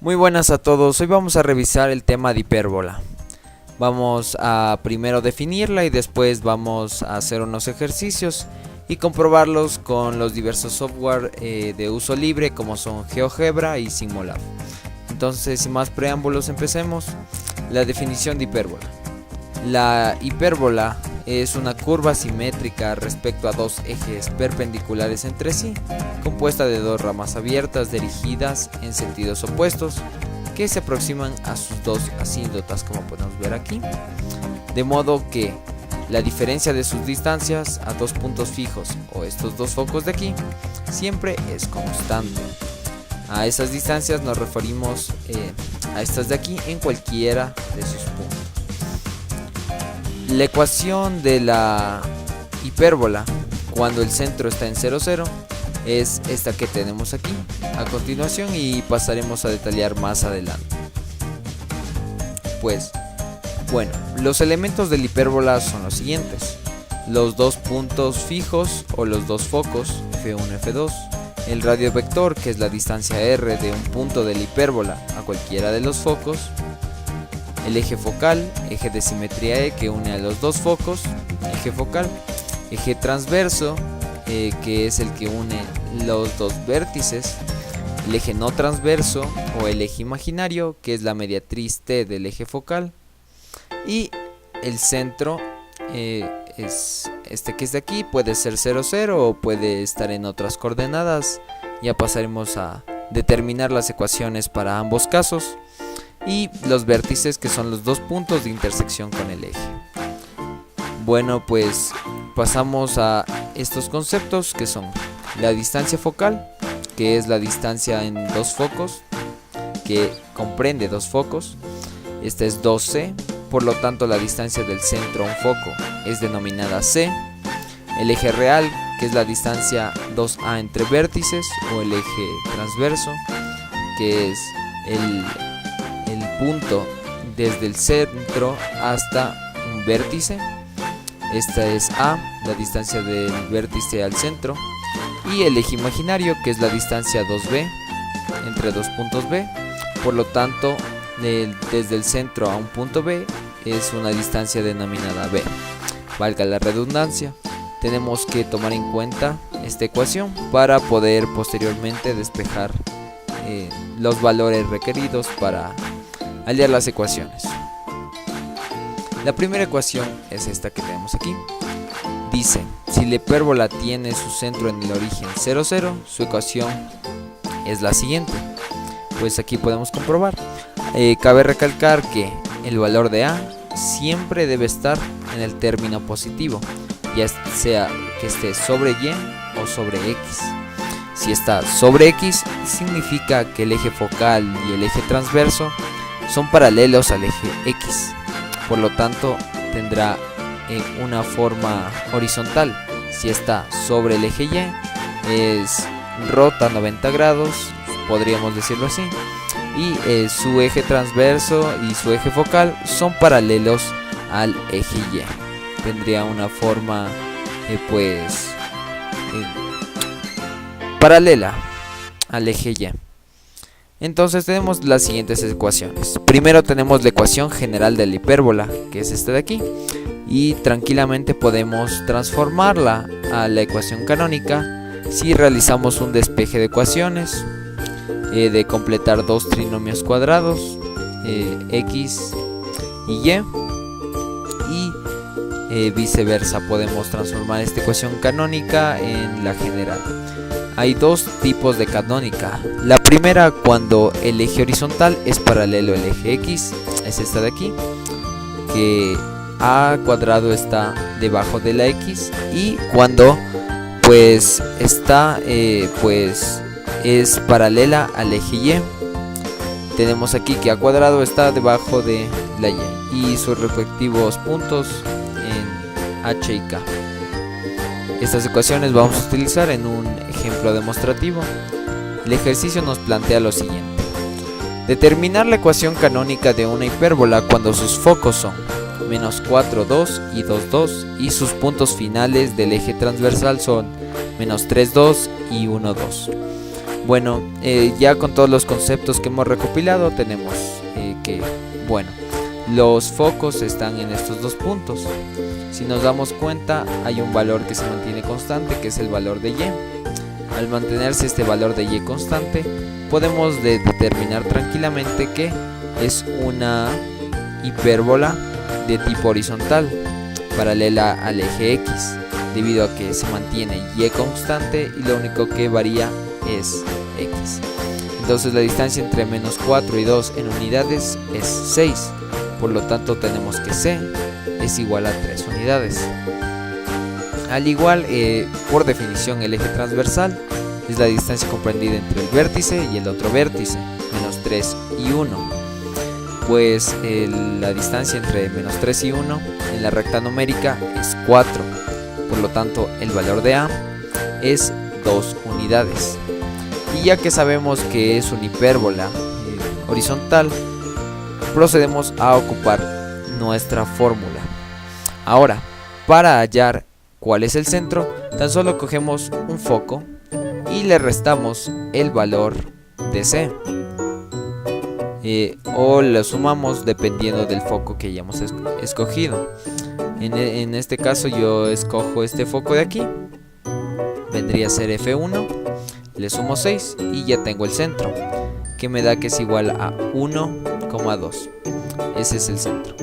Muy buenas a todos, hoy vamos a revisar el tema de hipérbola. Vamos a primero definirla y después vamos a hacer unos ejercicios y comprobarlos con los diversos software de uso libre como son GeoGebra y Simulab. Entonces, sin más preámbulos, empecemos. La definición de hipérbola. La hipérbola es una curva simétrica respecto a dos ejes perpendiculares entre sí, compuesta de dos ramas abiertas dirigidas en sentidos opuestos que se aproximan a sus dos asíntotas, como podemos ver aquí, de modo que la diferencia de sus distancias a dos puntos fijos o estos dos focos de aquí siempre es constante. A esas distancias nos referimos a estas de aquí en cualquiera de sus puntos. La ecuación de la hipérbola cuando el centro está en 0, 0 es esta que tenemos aquí a continuación y pasaremos a detallar más adelante. Pues, bueno, los elementos de la hipérbola son los siguientes: los dos puntos fijos o los dos focos, F1, F2, el radio vector, que es la distancia r de un punto de la hipérbola a cualquiera de los focos, el eje focal, eje de simetría E que une a los dos focos, eje focal, eje transverso, que es el que une los dos vértices, el eje no transverso o el eje imaginario, que es la mediatriz T del eje focal, y el centro es este que es de aquí, puede ser 0, 0 o puede estar en otras coordenadas. Ya pasaremos a determinar las ecuaciones para ambos casos. Y los vértices, que son los dos puntos de intersección con el eje. Bueno, pues pasamos a estos conceptos, que son la distancia focal, que es la distancia en dos focos, que comprende dos focos. Esta es 2c, por lo tanto la distancia del centro a un foco es denominada c. El eje real, que es la distancia 2a entre vértices, o el eje transverso, que es el punto desde el centro hasta un vértice. Esta es A, la distancia del vértice al centro. Y el eje imaginario, que es la distancia 2b entre dos puntos B. Por lo tanto, desde el centro a un punto B es una distancia denominada B. Valga la redundancia, tenemos que tomar en cuenta esta ecuación para poder posteriormente despejar los valores requeridos para hallar las ecuaciones. La primera ecuación es esta que tenemos aquí. Dice, si la hipérbola tiene su centro en el origen 0, 0, su ecuación es la siguiente. Pues aquí podemos comprobar. Cabe recalcar que el valor de A siempre debe estar en el término positivo, ya sea que esté sobre Y o sobre X. Si está sobre X, significa que el eje focal y el eje transverso son paralelos al eje X, por lo tanto tendrá una forma horizontal. Si está sobre el eje Y, es rota 90 grados, podríamos decirlo así, y su eje transverso y su eje focal son paralelos al eje Y. Tendría una forma paralela al eje Y. Entonces tenemos las siguientes ecuaciones. Primero tenemos la ecuación general de la hipérbola, que es esta de aquí, y tranquilamente podemos transformarla a la ecuación canónica si realizamos un despeje de ecuaciones, de completar dos trinomios cuadrados, x y y viceversa. Podemos transformar esta ecuación canónica en la general. Hay dos tipos de canónica. La primera, cuando el eje horizontal es paralelo al eje X, es esta de aquí, que A cuadrado está debajo de la X, y cuando pues está es paralela al eje Y. Tenemos aquí que A cuadrado está debajo de la Y y sus respectivos puntos en H y K. Estas ecuaciones vamos a utilizar en un ejemplo demostrativo. El ejercicio nos plantea lo siguiente: determinar la ecuación canónica de una hipérbola cuando sus focos son menos 4, 2 y 2, 2 y sus puntos finales del eje transversal son menos 3, 2 y 1, 2. Bueno, ya con todos los conceptos que hemos recopilado tenemos que, bueno, los focos están en estos dos puntos. Si nos damos cuenta, hay un valor que se mantiene constante, que es el valor de y. Al mantenerse este valor de y constante, podemos determinar tranquilamente que es una hipérbola de tipo horizontal, paralela al eje X, debido a que se mantiene y constante y lo único que varía es X. Entonces la distancia entre menos 4 y 2 en unidades es 6, por lo tanto tenemos que C es igual a 3 unidades. Al igual, por definición, el eje transversal es la distancia comprendida entre el vértice y el otro vértice, menos 3 y 1. Pues la distancia entre menos 3 y 1 en la recta numérica es 4. Por lo tanto, el valor de A es 2 unidades. Y ya que sabemos que es una hipérbola horizontal, procedemos a ocupar nuestra fórmula. Ahora, para hallar cuál es el centro, tan solo cogemos un foco y le restamos el valor de C. O lo sumamos dependiendo del foco que hayamos escogido. En este caso yo escojo este foco de aquí, vendría a ser F1, le sumo 6 y ya tengo el centro, que me da que es igual a 1,2. Ese es el centro.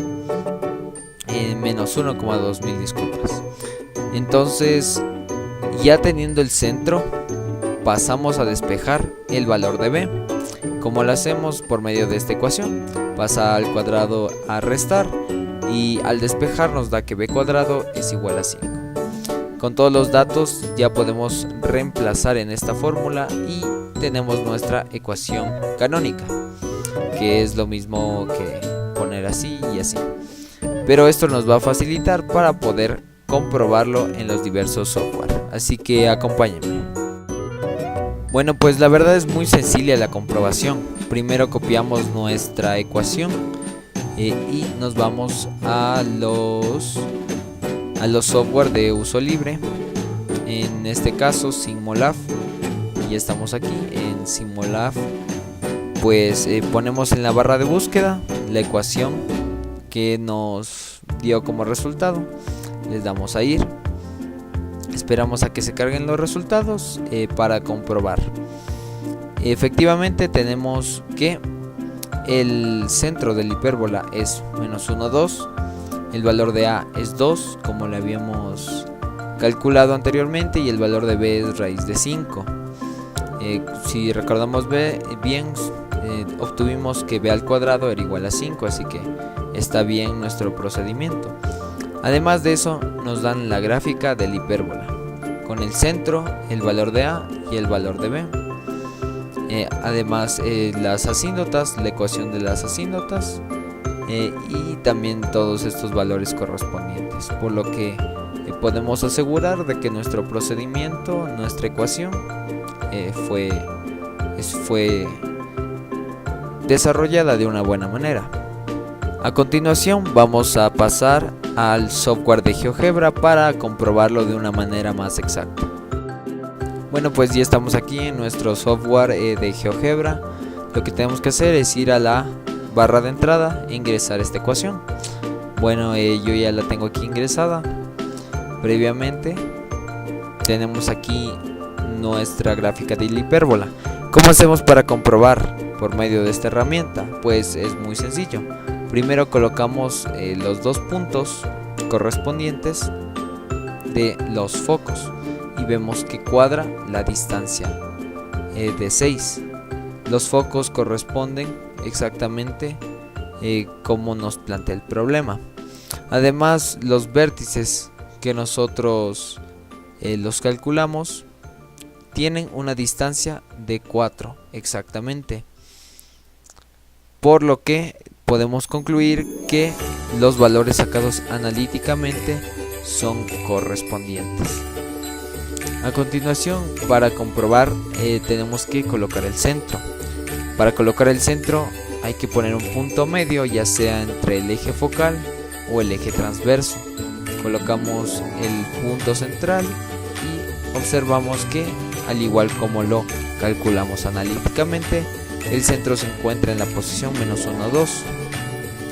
Menos 1,2, mil disculpas. Entonces, ya teniendo el centro, pasamos a despejar el valor de B. ¿Cómo lo hacemos? Por medio de esta ecuación. Pasa al cuadrado a restar y al despejar nos da que B cuadrado es igual a 5. Con todos los datos ya podemos reemplazar en esta fórmula y tenemos nuestra ecuación canónica, que es lo mismo que poner así y así. Pero esto nos va a facilitar para poder comprobarlo en los diversos software. Así que acompáñenme. Bueno, pues la verdad es muy sencilla la comprobación. Primero copiamos nuestra ecuación y nos vamos a los software de uso libre. En este caso Simulab. Y estamos aquí en Simulab. Pues ponemos en la barra de búsqueda la ecuación que nos dio como resultado. Les damos a ir. Esperamos a que se carguen los resultados para comprobar. Efectivamente tenemos que el centro de la hipérbola es menos 1,2. El valor de A es 2, como lo habíamos calculado anteriormente, y el valor de B es raíz de 5. Si recordamos bien, obtuvimos que B al cuadrado era igual a 5, así que está bien nuestro procedimiento. Además de eso, nos dan la gráfica de la hipérbola, con el centro, el valor de A y el valor de B. Además, las asíndotas, la ecuación de las asíndotas, y también todos estos valores correspondientes, por lo que podemos asegurar de que nuestro procedimiento, nuestra ecuación, fue desarrollada de una buena manera. A continuación vamos a pasar al software de GeoGebra para comprobarlo de una manera más exacta. Bueno, pues ya estamos aquí en nuestro software de GeoGebra. Lo que tenemos que hacer es ir a la barra de entrada e ingresar esta ecuación. Bueno, yo ya la tengo aquí ingresada previamente. Tenemos aquí nuestra gráfica de la hipérbola. ¿Cómo hacemos para comprobar por medio de esta herramienta? Pues es muy sencillo. Primero colocamos los dos puntos correspondientes de los focos y vemos que cuadra la distancia de 6. Los focos corresponden exactamente como nos plantea el problema. Además, los vértices que nosotros los calculamos tienen una distancia de 4 exactamente, por lo que podemos concluir que los valores sacados analíticamente son correspondientes. A continuación, para comprobar, tenemos que colocar el centro. Para colocar el centro hay que poner un punto medio, ya sea entre el eje focal o el eje transverso. Colocamos el punto central y observamos que al igual como lo calculamos analíticamente, el centro se encuentra en la posición -1, 2.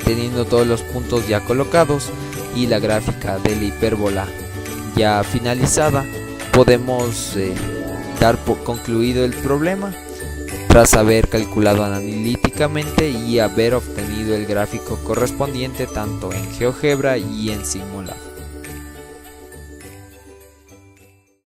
Teniendo todos los puntos ya colocados y la gráfica de la hipérbola ya finalizada, podemos dar por concluido el problema tras haber calculado analíticamente y haber obtenido el gráfico correspondiente tanto en GeoGebra y en Simulab.